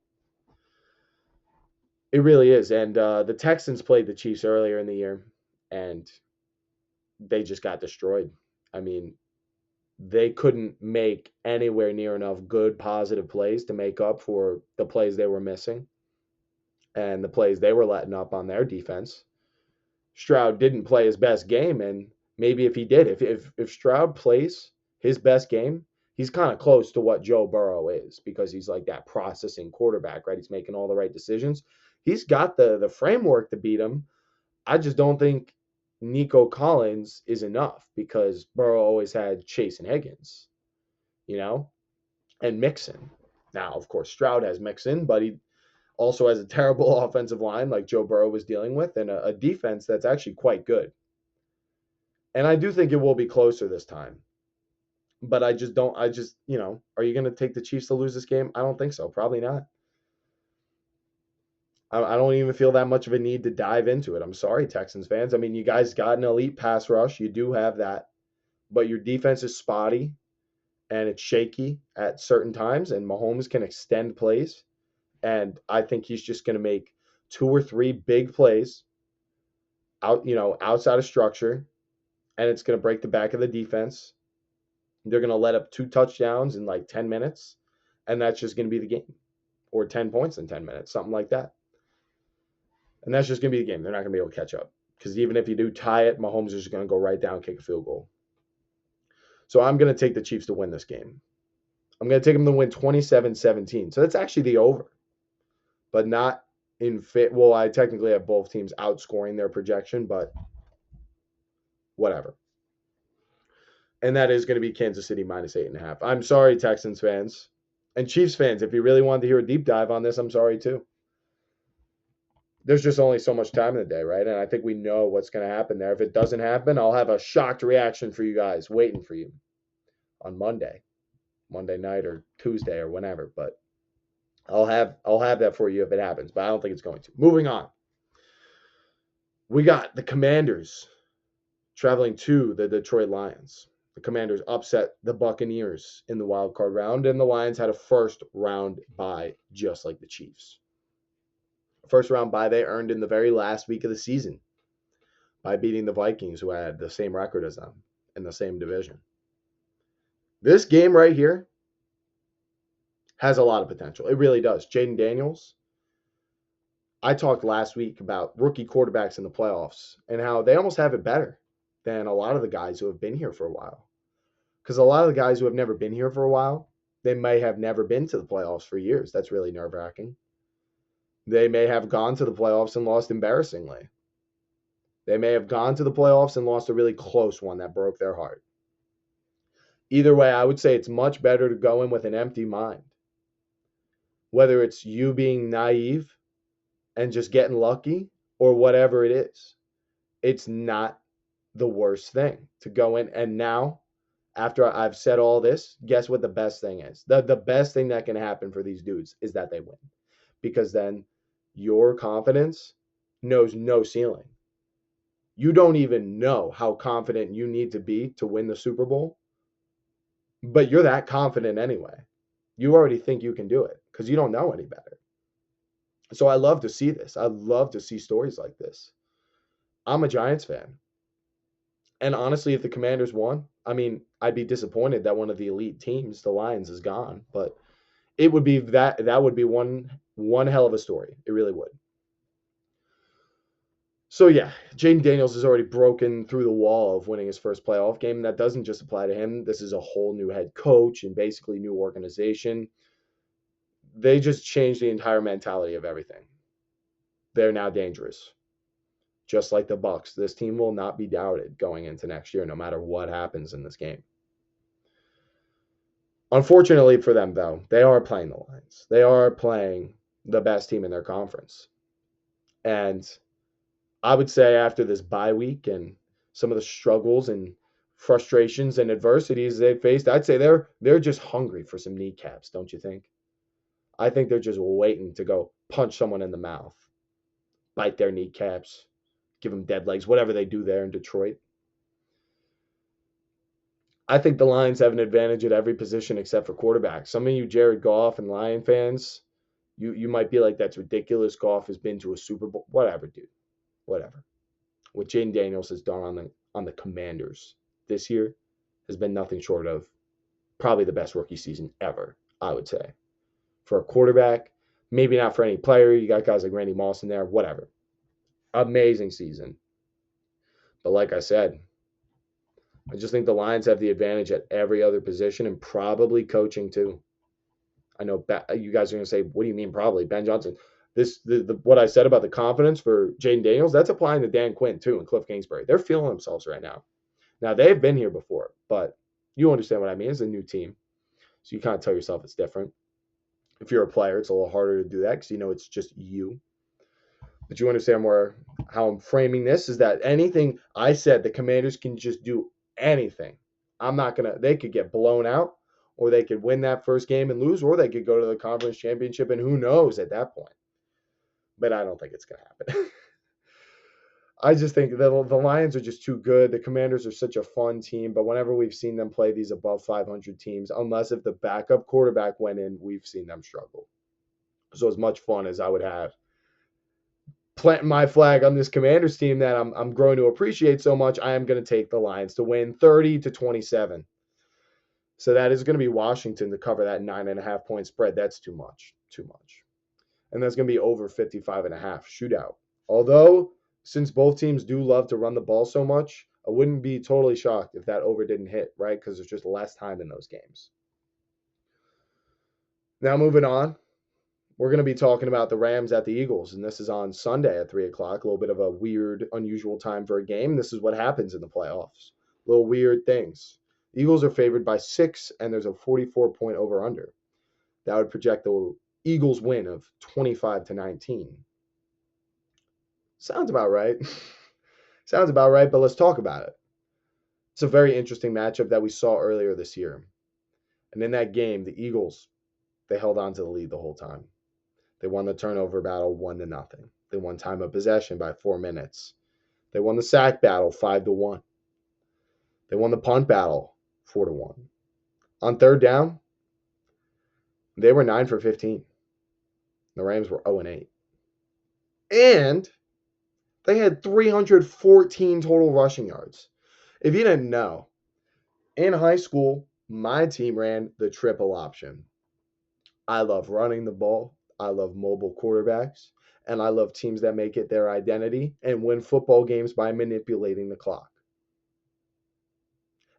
It really is. And the Texans played the Chiefs earlier in the year, and they just got destroyed. I mean, they couldn't make anywhere near enough good, positive plays to make up for the plays they were missing and the plays they were letting up on their defense. Stroud didn't play his best game, and maybe if he did, if Stroud plays his best game, he's kind of close to what Joe Burrow is because he's like that processing quarterback, right? He's making all the right decisions. He's got the framework to beat him. I just don't think Nico Collins is enough because Burrow always had Chase and Higgins, and Mixon. Now, of course, Stroud has Mixon, but he also has a terrible offensive line like Joe Burrow was dealing with and a defense that's actually quite good. And I do think it will be closer this time. But are you going to take the Chiefs to lose this game? I don't think so. Probably not. I don't even feel that much of a need to dive into it. I'm sorry, Texans fans. I mean, you guys got an elite pass rush. You do have that. But your defense is spotty and it's shaky at certain times, and Mahomes can extend plays. And I think he's just going to make 2 or 3 big plays outside of structure, and it's going to break the back of the defense. They're going to let up 2 touchdowns in like 10 minutes, and that's just going to be the game. Or 10 points in 10 minutes, something like that. And that's just going to be the game. They're not going to be able to catch up. Because even if you do tie it, Mahomes is just going to go right down and kick a field goal. So I'm going to take the Chiefs to win this game. I'm going to take them to win 27-17. So that's actually the over. But not in fit. Well, I technically have both teams outscoring their projection, but whatever. And that is going to be Kansas City minus 8.5. I'm sorry, Texans fans. And Chiefs fans, if you really wanted to hear a deep dive on this, I'm sorry too. There's just only so much time in the day, right? And I think we know what's going to happen there. If it doesn't happen, I'll have a shocked reaction for you guys waiting for you on Monday night or Tuesday or whenever. But I'll have that for you if it happens, but I don't think it's going to. Moving on. We got the Commanders traveling to the Detroit Lions. The Commanders upset the Buccaneers in the Wildcard Round, and the Lions had a first round bye just like the Chiefs. First round bye they earned in the very last week of the season by beating the Vikings, who had the same record as them in the same division. This game right here has a lot of potential. It really does. Jaden Daniels, I talked last week about rookie quarterbacks in the playoffs and how they almost have it better than a lot of the guys who have been here for a while. Because a lot of the guys who have never been here for a while, they may have never been to the playoffs for years. That's really nerve wracking. They may have gone to the playoffs and lost embarrassingly. They may have gone to the playoffs and lost a really close one that broke their heart. Either way, I would say it's much better to go in with an empty mind. Whether it's you being naive and just getting lucky or whatever it is, it's not the worst thing to go in. And now, after I've said all this, guess what the best thing is? The best thing that can happen for these dudes is that they win. Because then your confidence knows no ceiling. You don't even know how confident you need to be to win the Super Bowl, but you're that confident anyway. You already think you can do it because you don't know any better. So I love to see this. I love to see stories like this. I'm a Giants fan. And honestly, if the Commanders won, I mean, I'd be disappointed that one of the elite teams, the Lions, is gone. But it would be that would be one hell of a story. It really would. So yeah, Jaden Daniels has already broken through the wall of winning his first playoff game. That doesn't just apply to him. This is a whole new head coach and basically new organization. They just changed the entire mentality of everything. They're now dangerous. Just like the Bucs, this team will not be doubted going into next year, no matter what happens in this game. Unfortunately for them, though, they are playing the Lions. They are playing the best team in their conference. And I would say after this bye week and some of the struggles and frustrations and adversities they faced, I'd say they're just hungry for some kneecaps, don't you think? I think they're just waiting to go punch someone in the mouth, bite their kneecaps, give them dead legs, whatever they do there in Detroit. I think the Lions have an advantage at every position except for quarterback. Some of you Jared Goff and Lion fans, you might be like, that's ridiculous. Goff has been to a Super Bowl. Whatever, dude. Whatever. What Jaden Daniels has done on the Commanders this year has been nothing short of probably the best rookie season ever, I would say. For a quarterback, maybe not for any player. You got guys like Randy Moss in there, whatever. Amazing season. But like I said, I just think the Lions have the advantage at every other position and probably coaching too. I know you guys are going to say, what do you mean probably? Ben Johnson. What I said about the confidence for Jaden Daniels, that's applying to Dan Quinn too and Cliff Kingsbury. They're feeling themselves right now. Now, they've been here before, but you understand what I mean. It's a new team. So you kind of tell yourself it's different. If you're a player, it's a little harder to do that because you know it's just you. But you understand how I'm framing this is that anything I said, the Commanders can just do anything. They could get blown out, or they could win that first game and lose, or they could go to the conference championship, and who knows at that point. But I don't think it's going to happen. I just think the Lions are just too good. The Commanders are such a fun team, but whenever we've seen them play these above 500 teams, unless if the backup quarterback went in, we've seen them struggle. So as much fun as I would have planting my flag on this Commanders team that I'm growing to appreciate so much, I am going to take the Lions to win 30-27. So that is going to be Washington to cover that 9.5 point spread. That's too much. And that's going to be over 55.5 shootout. Although, since both teams do love to run the ball so much, I wouldn't be totally shocked if that over didn't hit, right? Because there's just less time in those games. Now moving on, we're going to be talking about the Rams at the Eagles, and this is on Sunday at 3 o'clock, a little bit of a weird, unusual time for a game. This is what happens in the playoffs. Little weird things. The Eagles are favored by 6, and there's a 44-point over-under. That would project the Eagles win of 25-19. Sounds about right. Sounds about right, but let's talk about it. It's a very interesting matchup that we saw earlier this year. And in that game, the Eagles, they held on to the lead the whole time. They won the turnover battle 1-0. They won time of possession by 4 minutes. They won the sack battle 5-1. They won the punt battle 4-1. On third down, they were 9 for 15. The Rams were 0-8. And they had 314 total rushing yards. If you didn't know, in high school, my team ran the triple option. I love running the ball. I love mobile quarterbacks. And I love teams that make it their identity and win football games by manipulating the clock.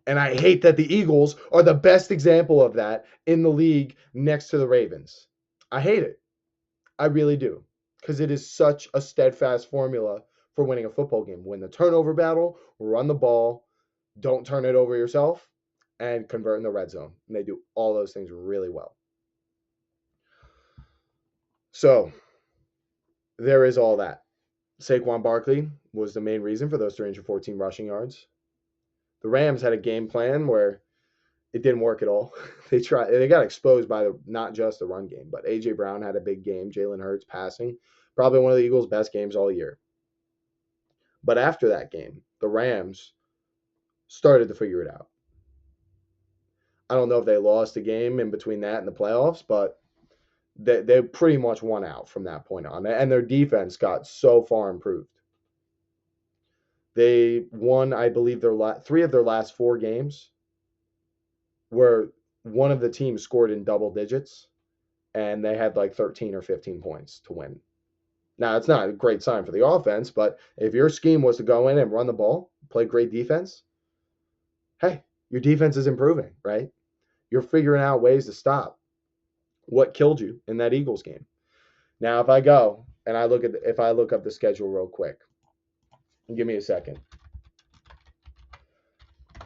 And I hate that the Eagles are the best example of that in the league next to the Ravens. I hate it. I really do. Because it is such a steadfast formula for winning a football game. Win the turnover battle, run the ball, don't turn it over yourself, and convert in the red zone. And they do all those things really well. So there is all that. Saquon Barkley was the main reason for those 314 rushing yards. The Rams had a game plan where it didn't work at all. They got exposed by not just the run game, but A.J. Brown had a big game. Jalen Hurts passing, probably one of the Eagles' best games all year. But after that game, the Rams started to figure it out. I don't know if they lost a game in between that and the playoffs, but they pretty much won out from that point on. And their defense got so far improved. They won, I believe, three of their last 4 games where one of the teams scored in double digits, and they had like 13 or 15 points to win. Now, it's not a great sign for the offense, but if your scheme was to go in and run the ball, play great defense, hey, your defense is improving, right? You're figuring out ways to stop what killed you in that Eagles game. Now, if I go and I look up the schedule real quick, give me a second.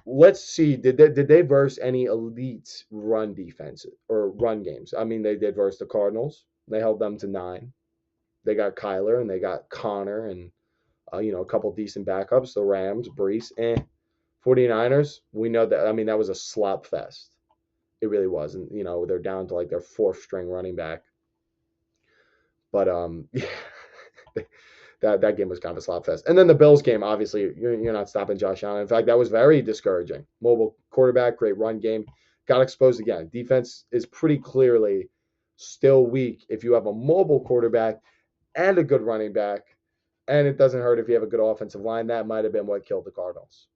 Let's see. Did they verse any elite run defense or run games? I mean, they did verse the Cardinals. They held them to 9. They got Kyler and they got Connor and a couple decent backups. The Rams, Brees, 49ers. We know that. I mean, that was a slop fest. It really was, and they're down to like their 4th string running back. But that game was kind of a slop fest. And then the Bills game, obviously, you're not stopping Josh Allen. In fact, that was very discouraging. Mobile quarterback, great run game, got exposed again. Defense is pretty clearly still weak if you have a mobile quarterback and a good running back, and it doesn't hurt if you have a good offensive line. That might have been what killed the Cardinals.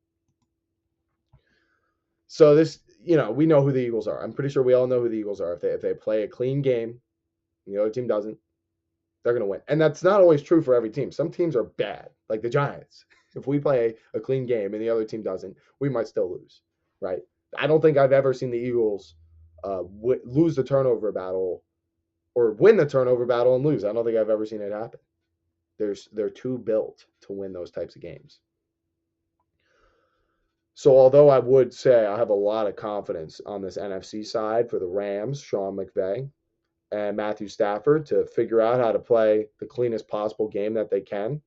So this, we know who the Eagles are. I'm pretty sure we all know who the Eagles are. If they play a clean game, and the other team doesn't, they're going to win. And that's not always true for every team. Some teams are bad, like the Giants. If we play a clean game and the other team doesn't, we might still lose, right? I don't think I've ever seen the Eagles lose the turnover battle or win the turnover battle and lose. I don't think I've ever seen it happen. They're too built to win those types of games. So although I would say I have a lot of confidence on this NFC side for the Rams, Sean McVay, and Matthew Stafford to figure out how to play the cleanest possible game that they can,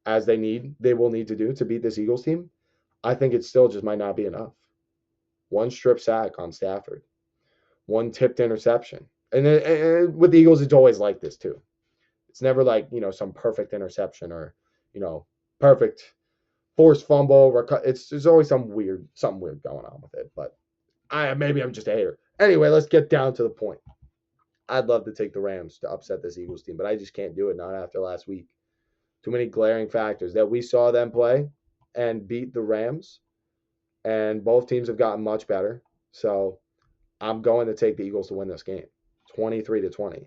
as they will need to do to beat this Eagles team, I think it still just might not be enough. 1 strip sack on Stafford, 1 tipped interception. And with the Eagles, it's always like this too. It's never like, some perfect interception or, perfect forced fumble. There's always something weird going on with it. But maybe I'm just a hater. Anyway, let's get down to the point. I'd love to take the Rams to upset this Eagles team, but I just can't do it, not after last week. Too many glaring factors that we saw them play and beat the Rams, and both teams have gotten much better. So I'm going to take the Eagles to win this game, 23-20.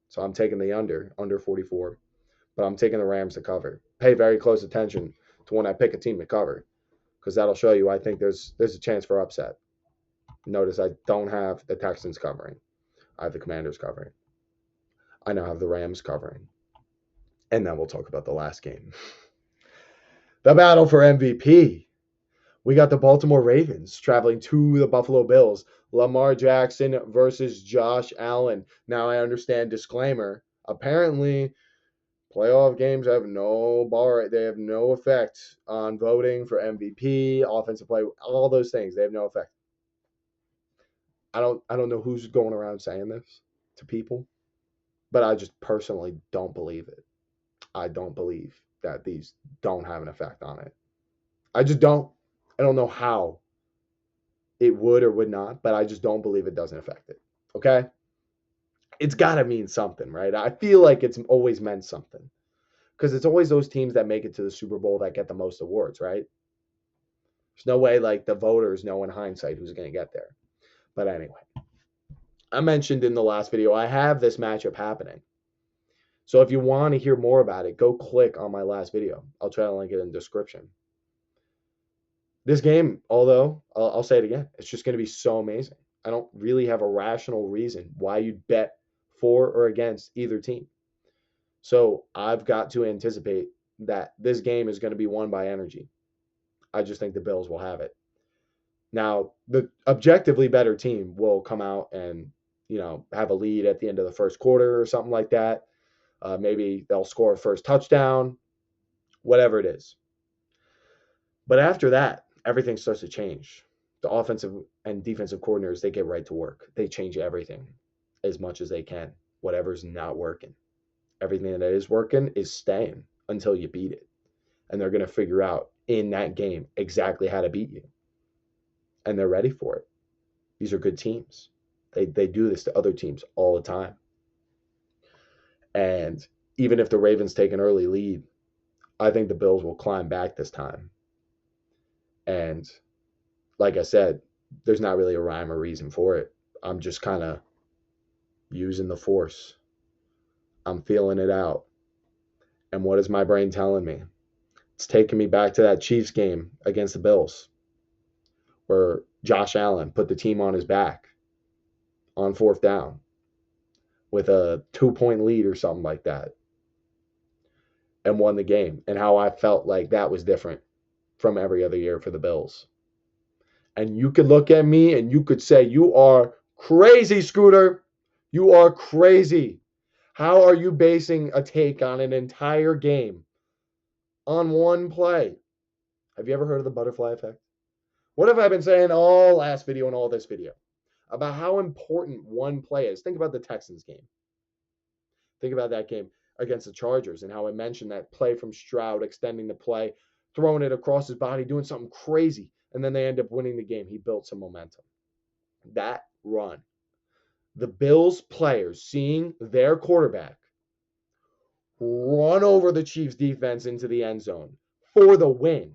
So I'm taking the under 44, but I'm taking the Rams to cover. Pay very close attention to when I pick a team to cover, because that'll show you I think there's a chance for upset. Notice I don't have the Texans covering. I have the Commanders covering. I now have the Rams covering. And then we'll talk about the last game. The battle for MVP. We got the Baltimore Ravens traveling to the Buffalo Bills. Lamar Jackson versus Josh Allen. Now I understand, disclaimer, apparently playoff games have no effect on voting for MVP, offensive play, all those things. They have no effect. I don't know who's going around saying this to people, but I just personally don't believe it. I don't believe that these don't have an effect on it. I just don't. I don't know how it would or would not, but I just don't believe it doesn't affect it. Okay? It's got to mean something, right? I feel like it's always meant something, because it's always those teams that make it to the Super Bowl that get the most awards, right? There's no way like the voters know in hindsight who's going to get there. But anyway, I mentioned in the last video, I have this matchup happening. So if you want to hear more about it, go click on my last video. I'll try to link it in the description. This game, although I'll say it again, it's just going to be so amazing. I don't really have a rational reason why you'd bet for or against either team. So I've got to anticipate that this game is going to be won by energy. I just think the Bills will have it. Now, the objectively better team will come out and, have a lead at the end of the first quarter or something like that. Maybe they'll score a first touchdown, whatever it is. But after that, everything starts to change. The offensive and defensive coordinators, they get right to work. They change everything as much as they can. Whatever's not working. Everything that is working is staying until you beat it. And they're going to figure out in that game exactly how to beat you. And they're ready for it. These are good teams. They do this to other teams all the time. And even if the Ravens take an early lead, I think the Bills will climb back this time. And like I said, there's not really a rhyme or reason for it. I'm just kind of using the force. I'm feeling it out. And what is my brain telling me? It's taking me back to that Chiefs game against the Bills, where Josh Allen put the team on his back on fourth down with a 2-point lead or something like that and won the game, and how I felt like that was different from every other year for the Bills. And you could look at me and you could say, you are crazy, Scooter. You are crazy. How are you basing a take on an entire game on one play? Have you ever heard of the butterfly effect? What have I been saying all last video and all this video about how important one play is? Think about the Texans game. Think about that game against the Chargers and how I mentioned that play from Stroud, extending the play, throwing it across his body, doing something crazy, and then they end up winning the game. He built some momentum. That run, the Bills players seeing their quarterback run over the Chiefs defense into the end zone for the win,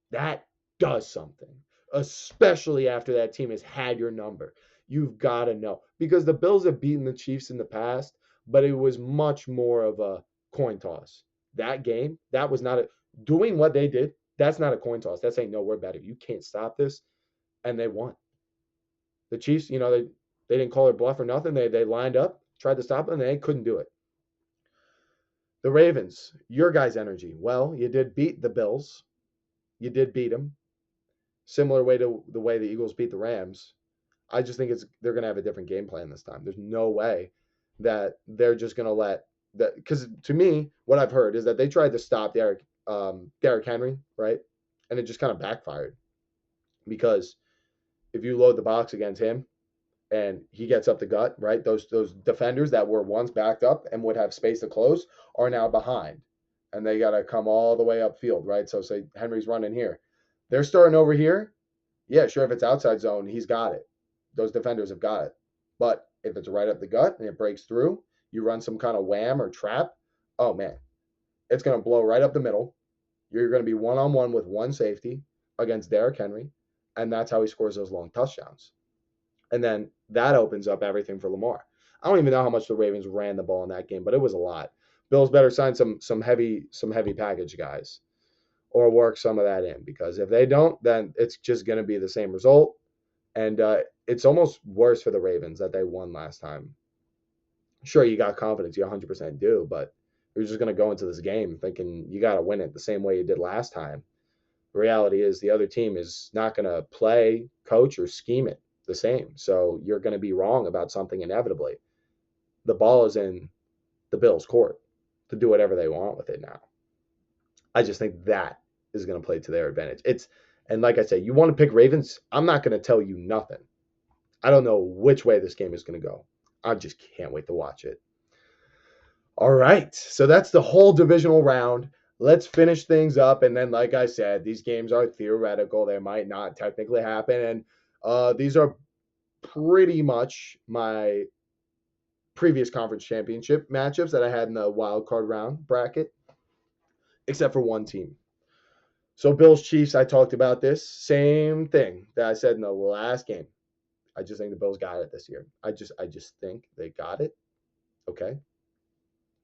that does something, especially after that team has had your number. You've got to know, because the Bills have beaten the Chiefs in the past, but it was much more of a coin toss. That game, that was not doing what they did. That's not a coin toss. That's saying, no, we're better. You can't stop this. And they won. The Chiefs, they didn't call their bluff or nothing. They lined up, tried to stop them, and they couldn't do it. The Ravens, your guys' energy. Well, you did beat the Bills. You did beat them. Similar way to the way the Eagles beat the Rams. I just think they're going to have a different game plan this time. There's no way that they're just going to let that, because to me, what I've heard is that they tried to stop Derrick Henry, right? And it just kind of backfired, because if you load the box against him and he gets up the gut, right? Those defenders that were once backed up and would have space to close are now behind, and they got to come all the way upfield, right? So say Henry's running here, they're starting over here. Yeah, sure. If it's outside zone, he's got it. Those defenders have got it. But if it's right up the gut and it breaks through, you run some kind of wham or trap. Oh man, it's going to blow right up the middle. You're going to be one-on-one with one safety against Derrick Henry, and that's how he scores those long touchdowns. And then that opens up everything for Lamar. I don't even know how much the Ravens ran the ball in that game, but it was a lot. Bills better sign some heavy package guys, or work some of that in, because if they don't, then it's just going to be the same result. And it's almost worse for the Ravens that they won last time. Sure, you got confidence, you 100% do, but you're just going to go into this game thinking you got to win it the same way you did last time. The reality is the other team is not going to play, coach, or scheme it the same. So you're going to be wrong about something inevitably. The ball is in the Bills' court to do whatever they want with it now. I just think that is going to play to their advantage. And like I said, you want to pick Ravens, I'm not going to tell you nothing. I don't know which way this game is going to go. I just can't wait to watch it. All right, so that's the whole divisional round. Let's finish things up. And then, like I said, these games are theoretical. They might not technically happen. And these are pretty much my previous conference championship matchups that I had in the wildcard round bracket, except for one team. So Bills Chiefs, I talked about this. Same thing that I said in the last game. I just think the Bills got it this year. I just think they got it. Okay.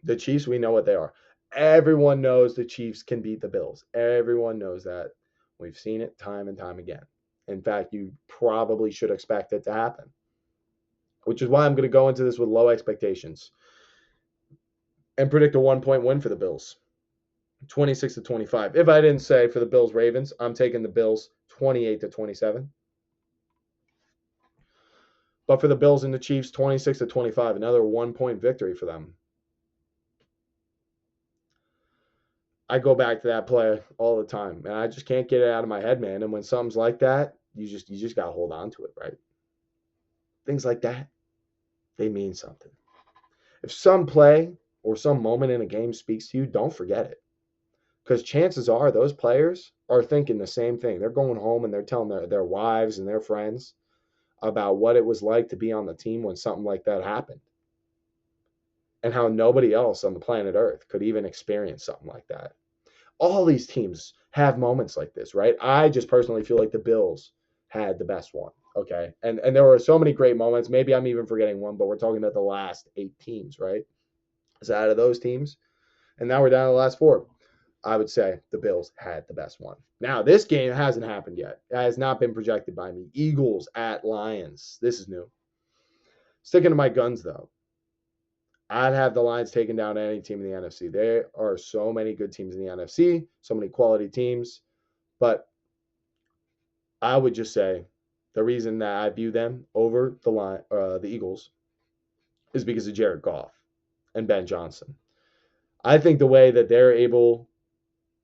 The Chiefs, we know what they are. Everyone knows the Chiefs can beat the Bills. Everyone knows that. We've seen it time and time again. In fact, you probably should expect it to happen, which is why I'm going to go into this with low expectations and predict a 1-point win for the Bills, 26-25. If I didn't say for the Bills Ravens, I'm taking the Bills 28-27. But for the Bills and the Chiefs, 26-25, another 1-point victory for them. I go back to that play all the time, and I just can't get it out of my head, man. And when something's like that, you just got to hold on to it, right? Things like that, they mean something. If some play or some moment in a game speaks to you, don't forget it. Because chances are those players are thinking the same thing. They're going home and they're telling their wives and their friends about what it was like to be on the team when something like that happened. And how nobody else on the planet Earth could even experience something like that. All these teams have moments like this, right? I just personally feel like the Bills had the best one, okay? And there were so many great moments. Maybe I'm even forgetting one, but we're talking about the last 8 teams, right? So out of those teams, and now we're down to the last 4. I would say the Bills had the best one. Now, this game hasn't happened yet. It has not been projected by me. Eagles at Lions. This is new. Sticking to my guns, though. I'd have the Lions taking down any team in the NFC. There are so many good teams in the NFC, so many quality teams. But I would just say the reason that I view them over the Eagles is because of Jared Goff and Ben Johnson. I think the way that they're able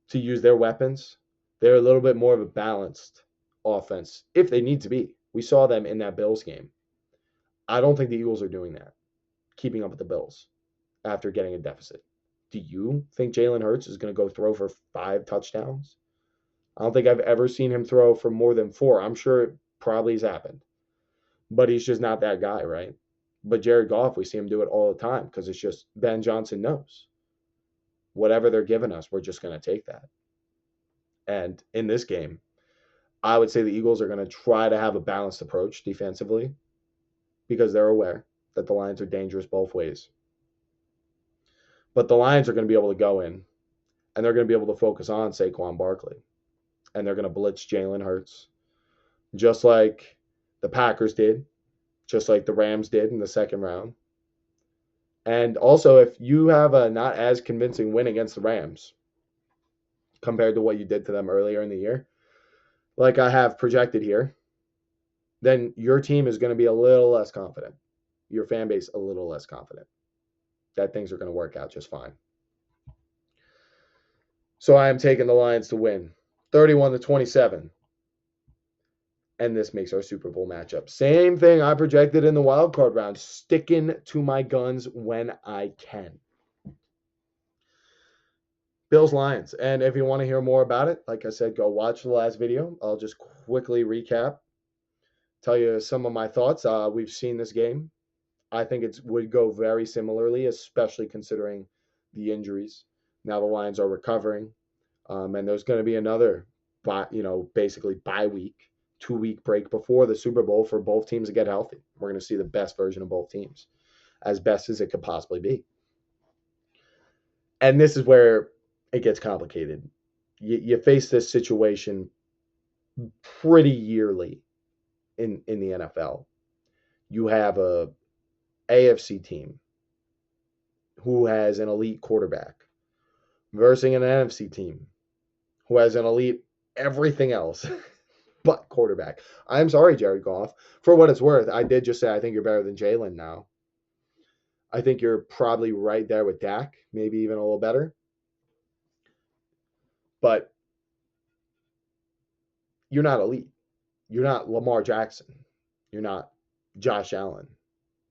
to use their weapons, they're a little bit more of a balanced offense if they need to be. We saw them in that Bills game. I don't think the Eagles are doing that, keeping up with the Bills after getting a deficit. Do you think Jalen Hurts is going to go throw for 5 touchdowns? I don't think I've ever seen him throw for more than 4. I'm sure it probably has happened, but he's just not that guy, right? But Jared Goff, we see him do it all the time because it's just Ben Johnson knows. Whatever they're giving us, we're just going to take that. And in this game, I would say the Eagles are going to try to have a balanced approach defensively because they're aware that the Lions are dangerous both ways. But the Lions are going to be able to go in, and they're going to be able to focus on Saquon Barkley. And they're going to blitz Jalen Hurts, just like the Packers did, just like the Rams did in the second round. And also, if you have a not as convincing win against the Rams compared to what you did to them earlier in the year, like I have projected here, then your team is going to be a little less confident. Your fan base a little less confident that things are going to work out just fine. So I am taking the Lions to win 31-27. And this makes our Super Bowl matchup. Same thing I projected in the wildcard round. Sticking to my guns when I can. Bills Lions. And if you want to hear more about it, like I said, go watch the last video. I'll just quickly recap. Tell you some of my thoughts. We've seen this game. I think it would go very similarly, especially considering the injuries. Now the Lions are recovering. And there's going to be another, basically bye week. 2-week break before the Super Bowl for both teams to get healthy. We're going to see the best version of both teams, as best as it could possibly be. And this is where it gets complicated. You face this situation pretty yearly in the NFL. You have a AFC team who has an elite quarterback versus an NFC team who has an elite everything else. But quarterback. I'm sorry, Jared Goff. For what it's worth, I did just say I think you're better than Jalen now. I think you're probably right there with Dak, maybe even a little better. But you're not elite. You're not Lamar Jackson. You're not Josh Allen.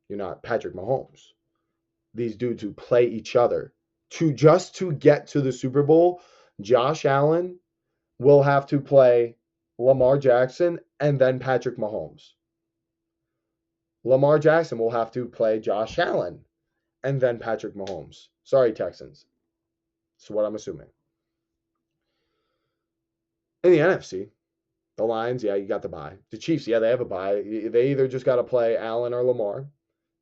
You're not Patrick Mahomes. These dudes who play each other. To get to the Super Bowl, Josh Allen will have to play Lamar Jackson and then Patrick Mahomes. Lamar Jackson will have to play Josh Allen and then Patrick Mahomes. Sorry, Texans. That's what I'm assuming. In the NFC, the Lions, yeah, you got the bye. The Chiefs, yeah, they have a bye. They either just got to play Allen or Lamar,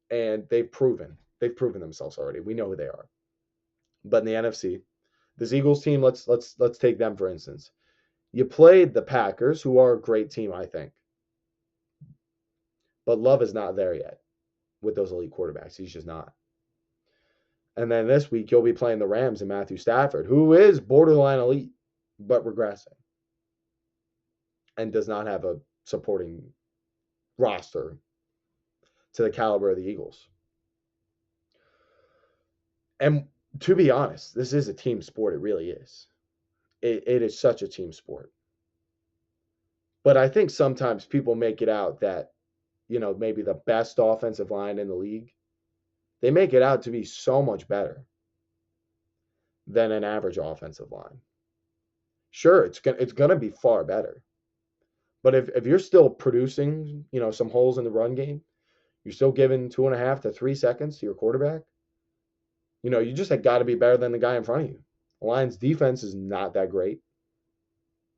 and they've proven themselves already. We know who they are. But in the NFC, this Eagles team, let's take them for instance. You played the Packers, who are a great team, I think. But Love is not there yet with those elite quarterbacks. He's just not. And then this week, you'll be playing the Rams and Matthew Stafford, who is borderline elite, but regressing and does not have a supporting roster to the caliber of the Eagles. And to be honest, this is a team sport. It really is. It is such a team sport. But I think sometimes people make it out that, maybe the best offensive line in the league, they make it out to be so much better than an average offensive line. Sure, it's gonna be far better. But if you're still producing, some holes in the run game, you're still giving 2.5 to 3 seconds to your quarterback, you just got to be better than the guy in front of you. The Lions' defense is not that great.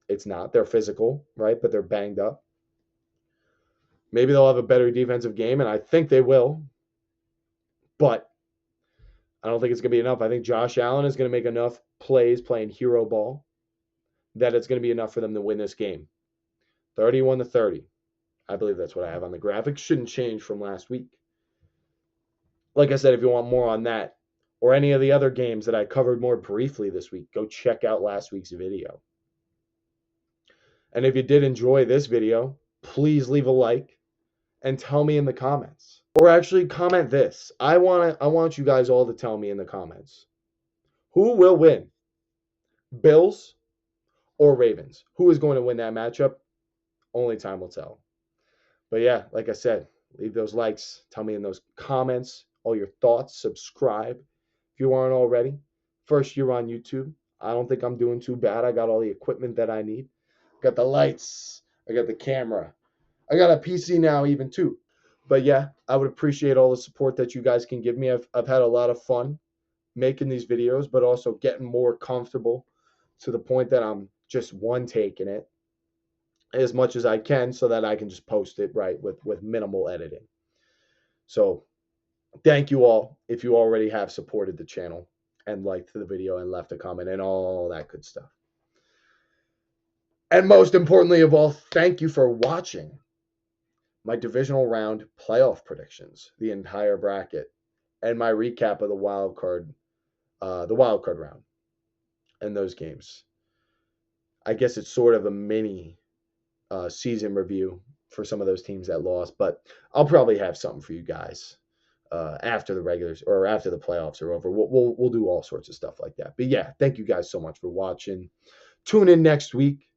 It's not. They're physical, right? But they're banged up. Maybe they'll have a better defensive game, and I think they will. But I don't think it's going to be enough. I think Josh Allen is going to make enough plays playing hero ball that it's going to be enough for them to win this game. 31-30. I believe that's what I have on the graphic. Shouldn't change from last week. Like I said, if you want more on that or any of the other games that I covered more briefly this week, go check out last week's video. And if you did enjoy this video, please leave a like and tell me in the comments. Or actually comment this. I want you guys all to tell me in the comments. Who will win? Bills or Ravens? Who is going to win that matchup? Only time will tell. But yeah, like I said, leave those likes. Tell me in those comments all your thoughts. Subscribe if you aren't already. First year on YouTube. I don't think I'm doing too bad. I got all the equipment that I need. Got the lights. I got the camera. I got a PC now even too. But yeah, I would appreciate all the support that you guys can give me. I've had a lot of fun making these videos, but also getting more comfortable to the point that I'm just one-taking it as much as I can so that I can just post it right with minimal editing. So thank you all if you already have supported the channel and liked the video and left a comment and all that good stuff. And most importantly of all, thank you for watching my divisional round playoff predictions, the entire bracket, and my recap of the wild card round and those games. I guess it's sort of a mini season review for some of those teams that lost, but I'll probably have something for you guys after the regulars or after the playoffs are over. We'll do all sorts of stuff like that. But yeah, thank you guys so much for watching. Tune in next week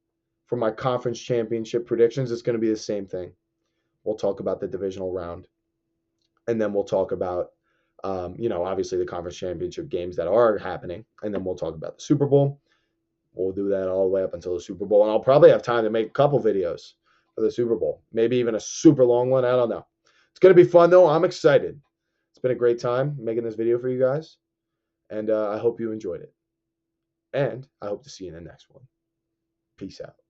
for my conference championship predictions. It's going to be the same thing. We'll talk about the divisional round, and then we'll talk about, obviously the conference championship games that are happening, and then we'll talk about the Super Bowl. We'll do that all the way up until the Super Bowl, and I'll probably have time to make a couple videos for the Super Bowl, maybe even a super long one. I don't know. It's going to be fun, though. I'm excited. It's been a great time making this video for you guys, and I hope you enjoyed it, and I hope to see you in the next one. Peace out.